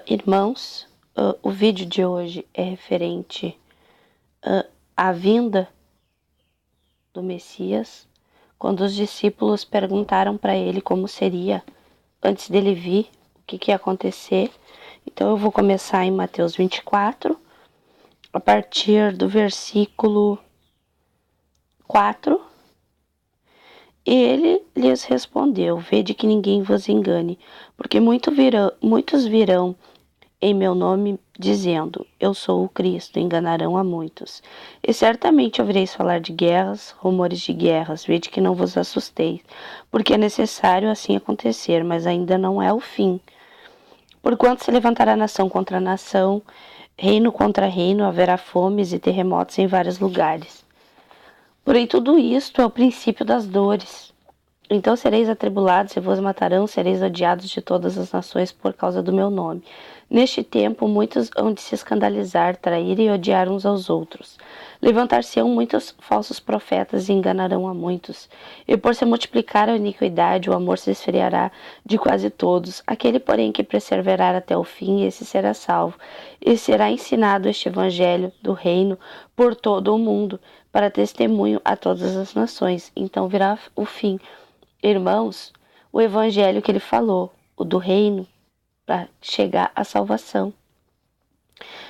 Irmãos, o vídeo de hoje é referente à vinda do Messias, quando os discípulos perguntaram para ele como seria antes dele vir, o que ia acontecer. Então eu vou começar em Mateus 24, a partir do versículo 4. E ele lhes respondeu: Vede que ninguém vos engane, porque muitos virão em meu nome, dizendo, eu sou o Cristo, enganarão a muitos. E certamente ouvireis falar de guerras, rumores de guerras, vede que não vos assusteis, porque é necessário assim acontecer, mas ainda não é o fim. Porquanto se levantará nação contra nação, reino contra reino, haverá fomes e terremotos em vários lugares. Porém tudo isto é o princípio das dores. Então sereis atribulados e vos matarão, sereis odiados de todas as nações por causa do meu nome. Neste tempo, muitos hão de se escandalizar, trair e odiar uns aos outros. Levantar-se-ão muitos falsos profetas e enganarão a muitos. E por se multiplicar a iniquidade, o amor se esfriará de quase todos. Aquele, porém, que perseverar até o fim, esse será salvo. E será ensinado este evangelho do reino por todo o mundo, para testemunho a todas as nações. Então virá o fim. Irmãos, o evangelho que ele falou, o do reino, para chegar à salvação.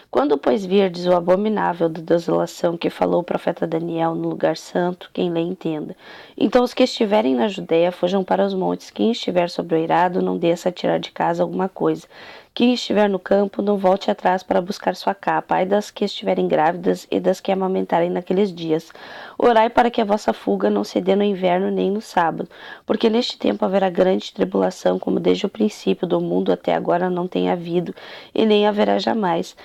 Quando, pois, virdes o abominável da desolação que falou o profeta Daniel no lugar santo, quem lê entenda. Então os que estiverem na Judéia fujam para os montes, quem estiver sobre o eirado não desça a tirar de casa alguma coisa. Quem estiver no campo não volte atrás para buscar sua capa. Ai das que estiverem grávidas e das que amamentarem naqueles dias. Orai para que a vossa fuga não se dê no inverno nem no sábado, porque neste tempo haverá grande tribulação, como desde o princípio do mundo até agora não tem havido, e nem haverá jamais.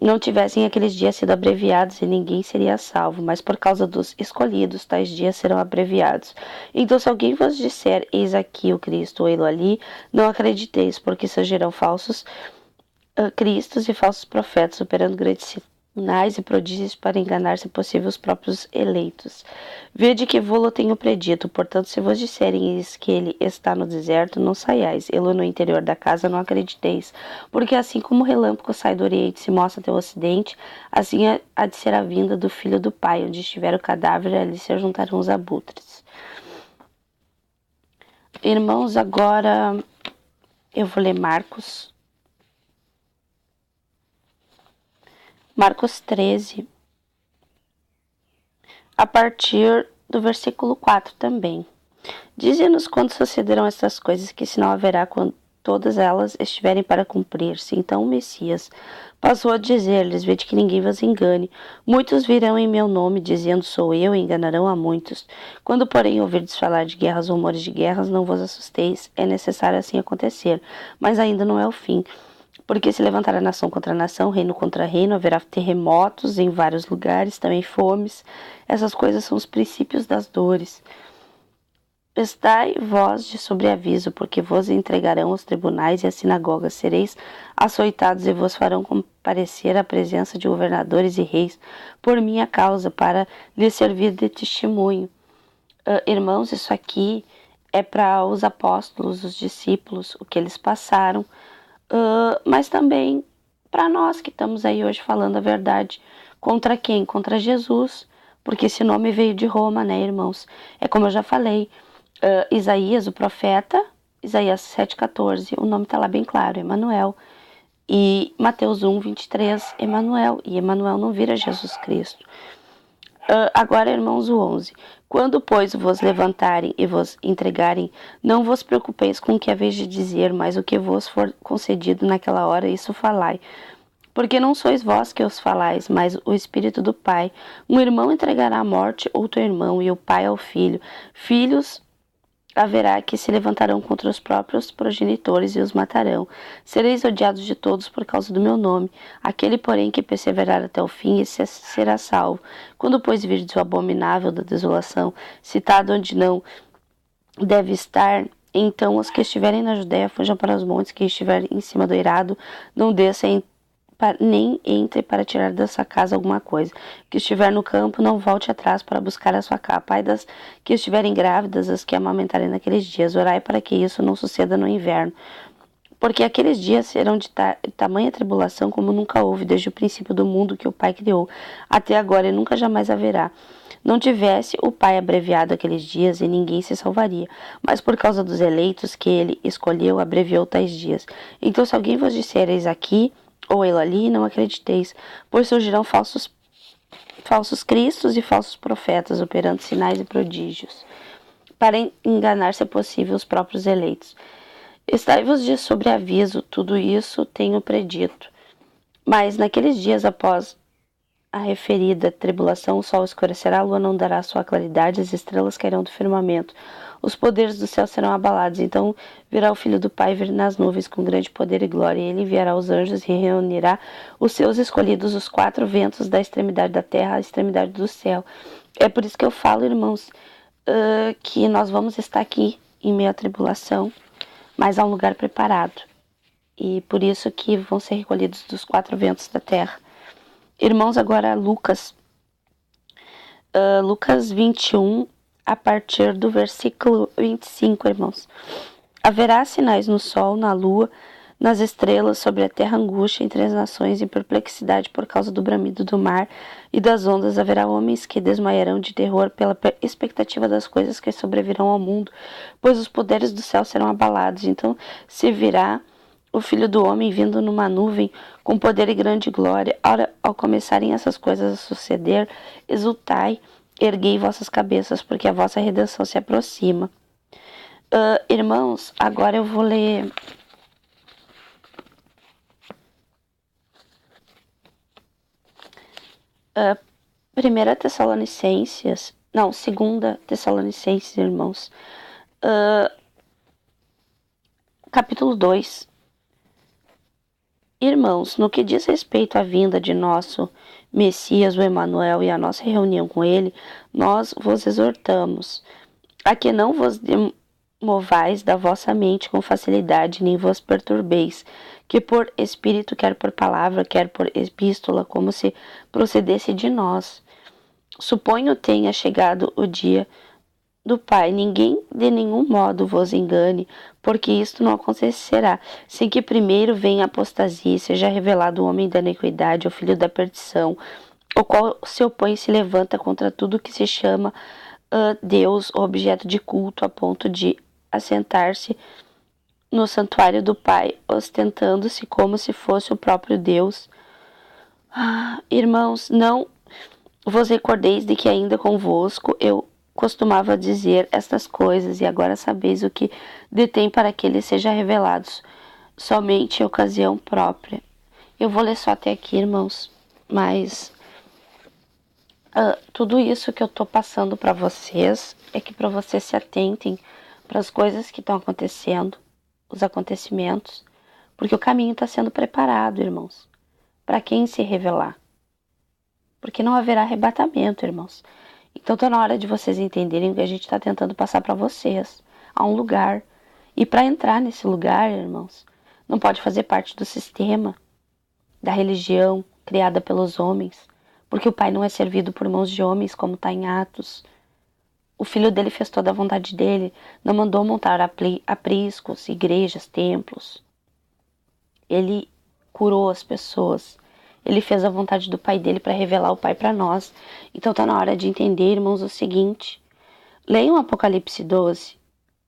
Não tivessem aqueles dias sido abreviados e ninguém seria salvo, mas por causa dos escolhidos, tais dias serão abreviados. Então, se alguém vos disser, eis aqui o Cristo, ou ele ali, não acrediteis, porque surgirão falsos cristos e falsos profetas, operando grandes sinais e prodígios para enganar, se possível, os próprios eleitos. Vede que vô-lo tenho predito, portanto, se vos disserem eis que ele está no deserto, não saiais, ele no interior da casa, não acrediteis, porque assim como o relâmpago sai do oriente e se mostra até o ocidente, assim há de ser a vinda do filho do pai, onde estiver o cadáver, ali se juntarão os abutres. Irmãos, agora eu vou ler Marcos 13, a partir do versículo 4 também. Dize-nos quando sucederão estas coisas, que sinal haverá quando todas elas estiverem para cumprir-se. Então o Messias passou a dizer-lhes, vede que ninguém vos engane. Muitos virão em meu nome, dizendo, sou eu, e enganarão a muitos. Quando, porém, ouvirdes falar de guerras, rumores de guerras, não vos assusteis, é necessário assim acontecer, mas ainda não é o fim. Porque se levantará nação contra nação, reino contra reino, haverá terremotos em vários lugares, também fomes. Essas coisas são os princípios das dores. Estai vós de sobreaviso, porque vos entregarão aos tribunais e às sinagogas, sereis açoitados e vos farão comparecer à presença de governadores e reis, por minha causa, para lhes servir de testemunho. Irmãos, isso aqui é para os apóstolos, os discípulos, o que eles passaram, mas também para nós que estamos aí hoje falando a verdade. Contra quem? Contra Jesus, porque esse nome veio de Roma, né, irmãos? É como eu já falei, Isaías, o profeta, Isaías 7,14, o nome está lá bem claro, Emanuel. E Mateus 1,23, Emanuel. E Emanuel não vira Jesus Cristo. Agora, irmãos, o 11. Quando, pois, vos levantarem e vos entregarem, não vos preocupeis com o que haveis de dizer, mas o que vos for concedido naquela hora, isso falai. Porque não sois vós que os falais, mas o Espírito do Pai. Um irmão entregará à morte outro irmão, e o pai ao filho. Filhos haverá que se levantarão contra os próprios progenitores e os matarão. Sereis odiados de todos por causa do meu nome. Aquele, porém, que perseverar até o fim, esse será salvo. Quando, pois, virdes o abominável da desolação, citado onde não deve estar, então os que estiverem na Judéia fujam para os montes, que estiver em cima do eirado, não desça nem entre para tirar da sua casa alguma coisa. Que estiver no campo, não volte atrás para buscar a sua capa. Ai das que estiverem grávidas, as que amamentarem naqueles dias. Orai para que isso não suceda no inverno. Porque aqueles dias serão de tamanha tribulação como nunca houve desde o princípio do mundo que o Pai criou, até agora e nunca jamais haverá. Não tivesse o Pai abreviado aqueles dias e ninguém se salvaria, mas por causa dos eleitos que ele escolheu, abreviou tais dias. Então, se alguém vos disser, eis aqui, ou ele ali, não acrediteis, pois surgirão falsos cristos e falsos profetas, operando sinais e prodígios, para enganar, se possível, os próprios eleitos. Estai-vos de sobreaviso, tudo isso tenho predito. Mas naqueles dias após a referida tribulação, o sol escurecerá, a lua não dará sua claridade, as estrelas cairão do firmamento, os poderes do céu serão abalados. Então virá o Filho do Pai vir nas nuvens com grande poder e glória, e ele enviará os anjos e reunirá os seus escolhidos, os quatro ventos, da extremidade da terra à extremidade do céu. É por isso que eu falo, irmãos, que nós vamos estar aqui em meio à tribulação, mas há um lugar preparado. E por isso que vão ser recolhidos dos quatro ventos da terra. Irmãos, agora Lucas 21, a partir do versículo 25, irmãos. Haverá sinais no sol, na lua, nas estrelas, sobre a terra angústia entre as nações, em perplexidade por causa do bramido do mar e das ondas. Haverá homens que desmaiarão de terror pela expectativa das coisas que sobrevirão ao mundo, pois os poderes do céu serão abalados. Então se virá o Filho do Homem vindo numa nuvem com poder e grande glória. Ora, ao começarem essas coisas a suceder, exultai, erguei vossas cabeças, porque a vossa redenção se aproxima. Irmãos, agora eu vou ler Segunda Tessalonicenses, irmãos, capítulo 2. Irmãos, no que diz respeito à vinda de nosso Messias, o Emanuel, e à nossa reunião com ele, nós vos exortamos a que não vos movais da vossa mente com facilidade, nem vos perturbeis, que por espírito, quer por palavra, quer por epístola, como se procedesse de nós. Suponho tenha chegado o dia do Pai. Ninguém de nenhum modo vos engane, porque isto não acontecerá, sem que primeiro venha a apostasia e seja revelado o homem da iniquidade, o filho da perdição, o qual se opõe e se levanta contra tudo que se chama Deus, o objeto de culto, a ponto de assentar-se no santuário do Pai, ostentando-se como se fosse o próprio Deus. Irmãos, não vos recordeis de que ainda convosco eu costumava dizer estas coisas, e agora sabeis o que detém para que eles sejam revelados somente em ocasião própria. Eu vou ler só até aqui, irmãos, mas tudo isso que eu estou passando para vocês é que para vocês se atentem para as coisas que estão acontecendo, os acontecimentos, porque o caminho está sendo preparado, irmãos, para quem se revelar. Porque não haverá arrebatamento, irmãos. Então está na hora de vocês entenderem o que a gente está tentando passar para vocês. Há um lugar. E para entrar nesse lugar, irmãos, não pode fazer parte do sistema, da religião criada pelos homens. Porque o Pai não é servido por mãos de homens, como está em Atos. O Filho dele fez toda a vontade dele. Não mandou montar apriscos, igrejas, templos. Ele curou as pessoas. Ele fez a vontade do Pai dele para revelar o Pai para nós. Então está na hora de entender, irmãos, o seguinte. Leiam Apocalipse 12.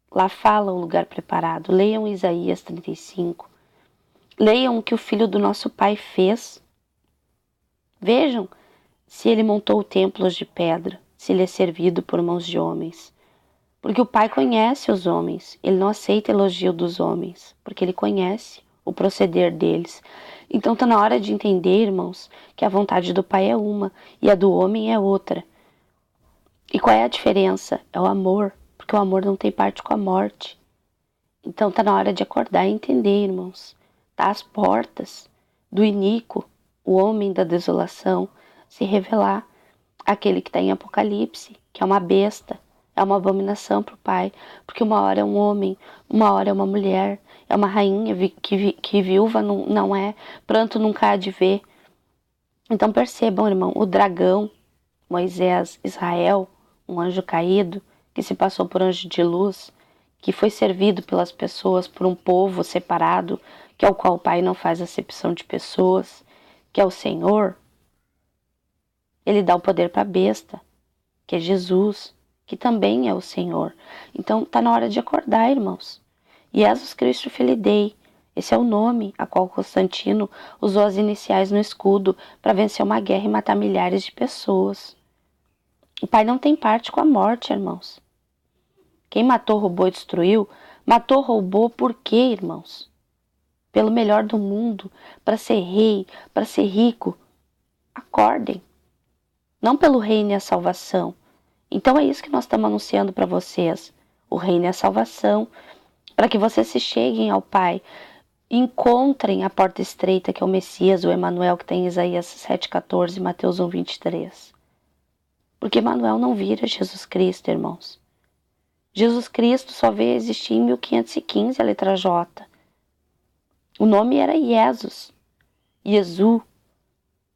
Lá fala o lugar preparado. Leiam Isaías 35. Leiam o que o Filho do nosso Pai fez. Vejam se ele montou templos de pedra, se ele é servido por mãos de homens. Porque o Pai conhece os homens. Ele não aceita elogio dos homens, porque ele conhece o proceder deles. Então está na hora de entender, irmãos, que a vontade do Pai é uma e a do homem é outra. E qual é a diferença? É o amor, porque o amor não tem parte com a morte. Então está na hora de acordar e entender, irmãos. Está às portas do iníquo, o homem da desolação, se revelar. Aquele que está em Apocalipse, que é uma besta, é uma abominação para o Pai, porque uma hora é um homem, uma hora é uma mulher, é uma rainha que viúva não é, pranto nunca há de ver. Então percebam, irmão, o dragão, Moisés, Israel, um anjo caído, que se passou por anjo de luz, que foi servido pelas pessoas por um povo separado, que é o qual o Pai não faz acepção de pessoas, que é o Senhor, ele dá o poder para a besta, que é Jesus, que também é o Senhor. Então está na hora de acordar, irmãos. Jesus Cristo Filii Dei, esse é o nome a qual Constantino usou as iniciais no escudo para vencer uma guerra e matar milhares de pessoas. O Pai não tem parte com a morte, irmãos. Quem matou, roubou e destruiu, matou, roubou por quê, irmãos? Pelo melhor do mundo, para ser rei, para ser rico. Acordem. Não pelo reino e a salvação. Então é isso que nós estamos anunciando para vocês. O reino e a salvação, para que vocês se cheguem ao Pai, encontrem a porta estreita que é o Messias, o Emanuel, que tem Isaías 7,14 e Mateus 1,23. Porque Emanuel não vira Jesus Cristo, irmãos. Jesus Cristo só veio existir em 1515, a letra J. O nome era Jesus, Jesu,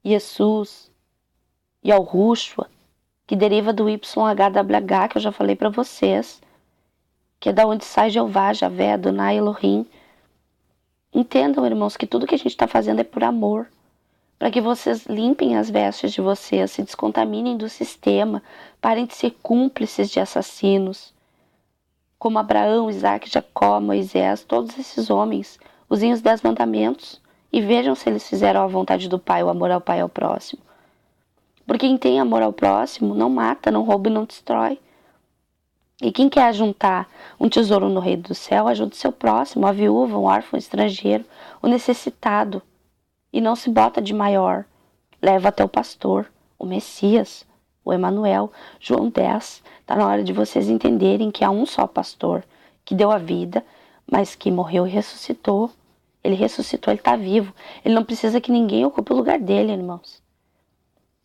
Jesus, Yahushua, que deriva do YHWH, que eu já falei para vocês, que é da onde sai Jeová, Javé, Adonai, Elohim. Entendam, irmãos, que tudo que a gente está fazendo é por amor, para que vocês limpem as vestes de vocês, se descontaminem do sistema, parem de ser cúmplices de assassinos, como Abraão, Isaac, Jacó, Moisés, todos esses homens. Usem os 10 mandamentos e vejam se eles fizeram a vontade do Pai, o amor ao Pai e ao próximo. Porque quem tem amor ao próximo não mata, não rouba e não destrói. E quem quer ajuntar um tesouro no reino do céu, ajuda o seu próximo, a viúva, o órfão, o estrangeiro, o necessitado. E não se bota de maior. Leva até o pastor, o Messias, o Emanuel. João 10. Está na hora de vocês entenderem que há um só pastor que deu a vida, mas que morreu e ressuscitou. Ele ressuscitou, ele está vivo. Ele não precisa que ninguém ocupe o lugar dele, irmãos.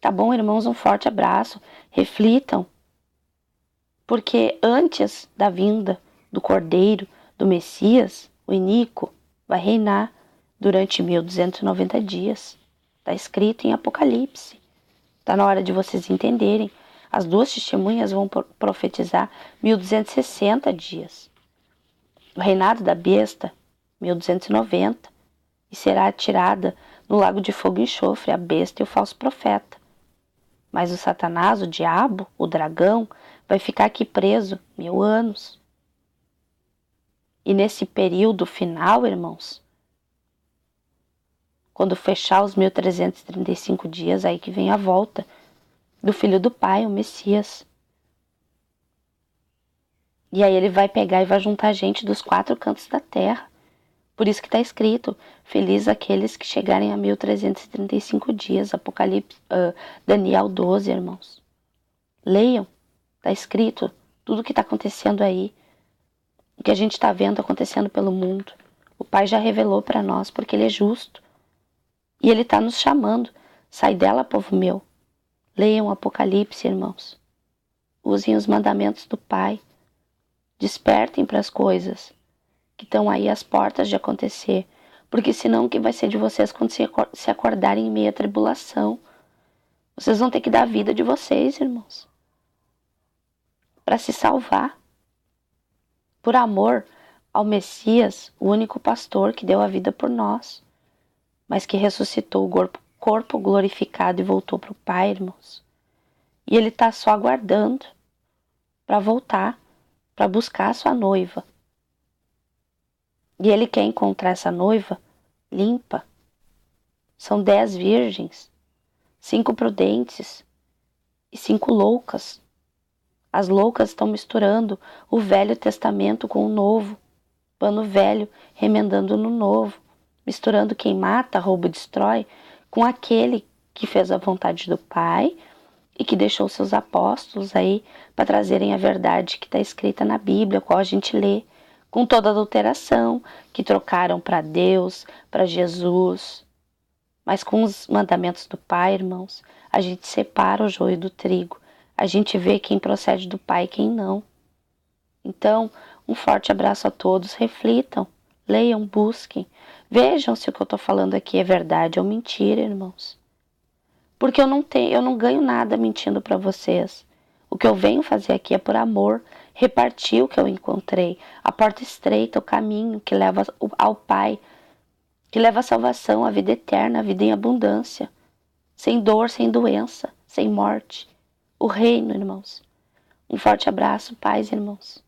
Tá bom, irmãos? Um forte abraço. Reflitam. Porque antes da vinda do Cordeiro, do Messias, o Iníquo vai reinar durante 1290 dias. Está escrito em Apocalipse. Está na hora de vocês entenderem. As duas testemunhas vão profetizar 1260 dias. O reinado da besta, 1290, e será atirada no lago de fogo e enxofre a besta e o falso profeta. Mas o Satanás, o diabo, o dragão, vai ficar aqui preso 1000 anos. E nesse período final, irmãos, quando fechar os 1335 dias, aí que vem a volta do Filho do Pai, o Messias. E aí ele vai pegar e vai juntar a gente dos 4 cantos da terra. Por isso que está escrito, feliz aqueles que chegarem a 1335 dias, Apocalipse, Daniel 12, irmãos. Leiam, está escrito tudo o que está acontecendo aí, o que a gente está vendo acontecendo pelo mundo. O Pai já revelou para nós, porque Ele é justo. E Ele está nos chamando, sai dela, povo meu. Leiam o Apocalipse, irmãos. Usem os mandamentos do Pai. Despertem para as coisas que estão aí às portas de acontecer. Porque senão o que vai ser de vocês quando se acordarem em meio à tribulação? Vocês vão ter que dar a vida de vocês, irmãos. Para se salvar. Por amor ao Messias, o único pastor que deu a vida por nós. Mas que ressuscitou o corpo glorificado e voltou para o Pai, irmãos. E Ele está só aguardando para voltar, para buscar a sua noiva. E Ele quer encontrar essa noiva limpa. São 10 virgens, 5 prudentes e 5 loucas. As loucas estão misturando o Velho Testamento com o Novo, pano velho remendando no Novo, misturando quem mata, rouba e destrói com aquele que fez a vontade do Pai e que deixou seus apóstolos aí para trazerem a verdade que está escrita na Bíblia, qual a gente lê, com toda a adulteração, que trocaram para Deus, para Jesus. Mas com os mandamentos do Pai, irmãos, a gente separa o joio do trigo. A gente vê quem procede do Pai e quem não. Então, um forte abraço a todos. Reflitam, leiam, busquem. Vejam se o que eu estou falando aqui é verdade ou mentira, irmãos. Porque eu não ganho nada mentindo para vocês. O que eu venho fazer aqui é por amor, repartir o que eu encontrei. A porta estreita, o caminho que leva ao Pai, que leva à salvação, à vida eterna, à vida em abundância, sem dor, sem doença, sem morte. O reino, irmãos. Um forte abraço, paz, irmãos.